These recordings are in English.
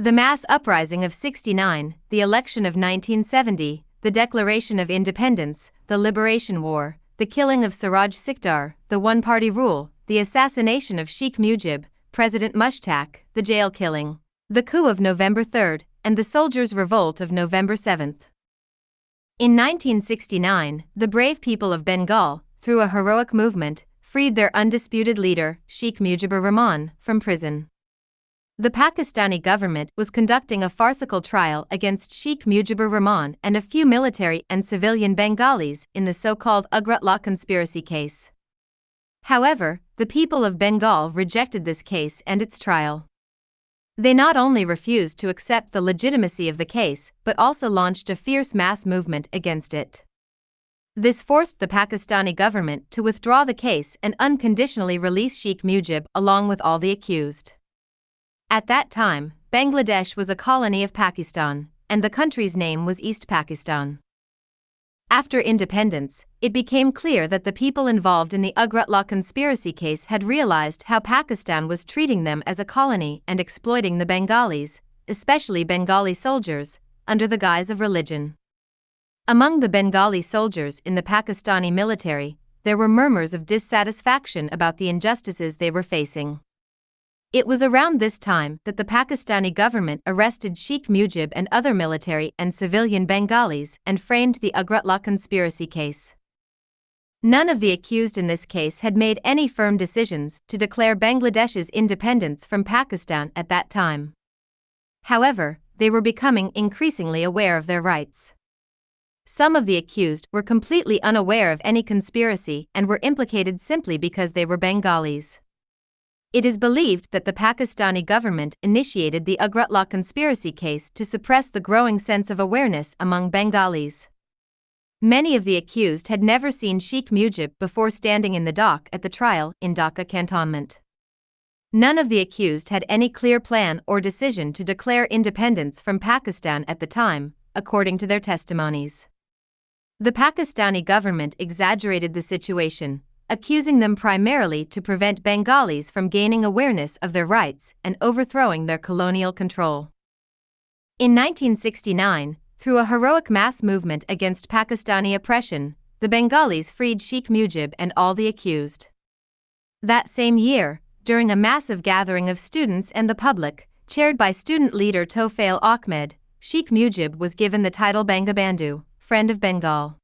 The mass uprising of '69, the election of 1970, the Declaration of Independence, the Liberation War, the killing of Siraj Sikdar, the one-party rule, the assassination of Sheikh Mujib, President Mushtaq, the jail killing, the coup of November 3, and the soldiers' revolt of November 7. In 1969, the brave people of Bengal, through a heroic movement, freed their undisputed leader, Sheikh Mujibur Rahman, from prison. The Pakistani government was conducting a farcical trial against Sheikh Mujibur Rahman and a few military and civilian Bengalis in the so-called Ugrat Law conspiracy case. However, the people of Bengal rejected this case and its trial. They not only refused to accept the legitimacy of the case but also launched a fierce mass movement against it. This forced the Pakistani government to withdraw the case and unconditionally release Sheikh Mujib along with all the accused. At that time, Bangladesh was a colony of Pakistan, and the country's name was East Pakistan. After independence, it became clear that the people involved in the Ugrat Law conspiracy case had realized how Pakistan was treating them as a colony and exploiting the Bengalis, especially Bengali soldiers, under the guise of religion. Among the Bengali soldiers in the Pakistani military, there were murmurs of dissatisfaction about the injustices they were facing. It was around this time that the Pakistani government arrested Sheikh Mujib and other military and civilian Bengalis and framed the Ugrat Law conspiracy case. None of the accused in this case had made any firm decisions to declare Bangladesh's independence from Pakistan at that time. However, they were becoming increasingly aware of their rights. Some of the accused were completely unaware of any conspiracy and were implicated simply because they were Bengalis. It is believed that the Pakistani government initiated the Ugrat Law conspiracy case to suppress the growing sense of awareness among Bengalis. Many of the accused had never seen Sheikh Mujib before standing in the dock at the trial in Dhaka cantonment. None of the accused had any clear plan or decision to declare independence from Pakistan at the time, according to their testimonies. The Pakistani government exaggerated the situation, accusing them primarily to prevent Bengalis from gaining awareness of their rights and overthrowing their colonial control. In 1969, through a heroic mass movement against Pakistani oppression, the Bengalis freed Sheikh Mujib and all the accused. That same year, during a massive gathering of students and the public, chaired by student leader Tofail Ahmed, Sheikh Mujib was given the title Bangabandhu, Friend of Bengal.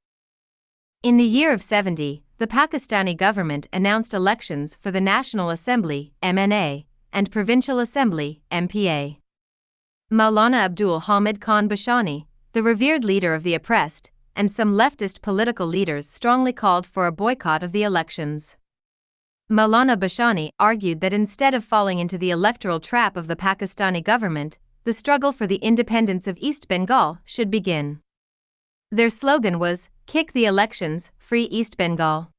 In the year of 70, the Pakistani government announced elections for the National Assembly (MNA) and Provincial Assembly (MPA). Maulana Abdul Hamid Khan Bashani, the revered leader of the oppressed, and some leftist political leaders strongly called for a boycott of the elections. Maulana Bashani argued that instead of falling into the electoral trap of the Pakistani government, the struggle for the independence of East Bengal should begin. Their slogan was, "Kick the elections, free East Bengal."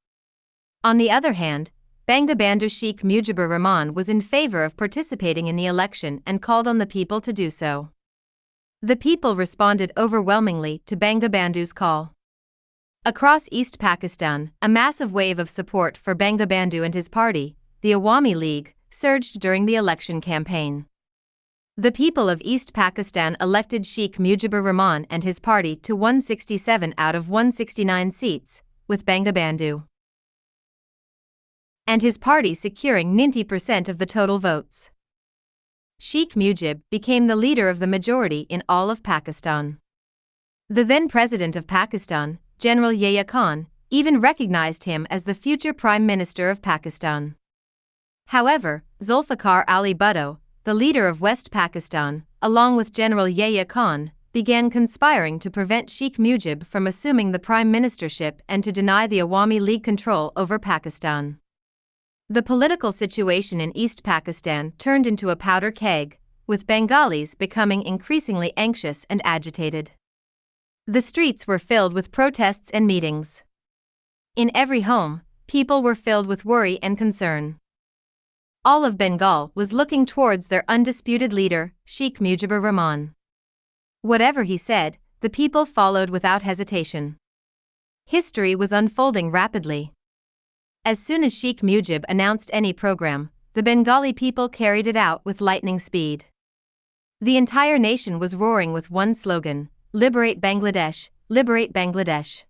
On the other hand, Bangabandhu Sheikh Mujibur Rahman was in favor of participating in the election and called on the people to do so. The people responded overwhelmingly to Bangabandhu's call. Across East Pakistan, a massive wave of support for Bangabandhu and his party, the Awami League, surged during the election campaign. The people of East Pakistan elected Sheikh Mujibur Rahman and his party to 167 out of 169 seats, with Bangabandhu and his party securing 90% of the total votes. Sheikh Mujib became the leader of the majority in all of Pakistan. The then President of Pakistan, General Yahya Khan, even recognized him as the future Prime Minister of Pakistan. However, Zulfikar Ali Bhutto, the leader of West Pakistan, along with General Yahya Khan, began conspiring to prevent Sheikh Mujib from assuming the prime ministership and to deny the Awami League control over Pakistan. The political situation in East Pakistan turned into a powder keg, with Bengalis becoming increasingly anxious and agitated. The streets were filled with protests and meetings. In every home, people were filled with worry and concern. All of Bengal was looking towards their undisputed leader, Sheikh Mujibur Rahman. Whatever he said, the people followed without hesitation. History was unfolding rapidly. As soon as Sheikh Mujib announced any program, the Bengali people carried it out with lightning speed. The entire nation was roaring with one slogan: Liberate Bangladesh, liberate Bangladesh.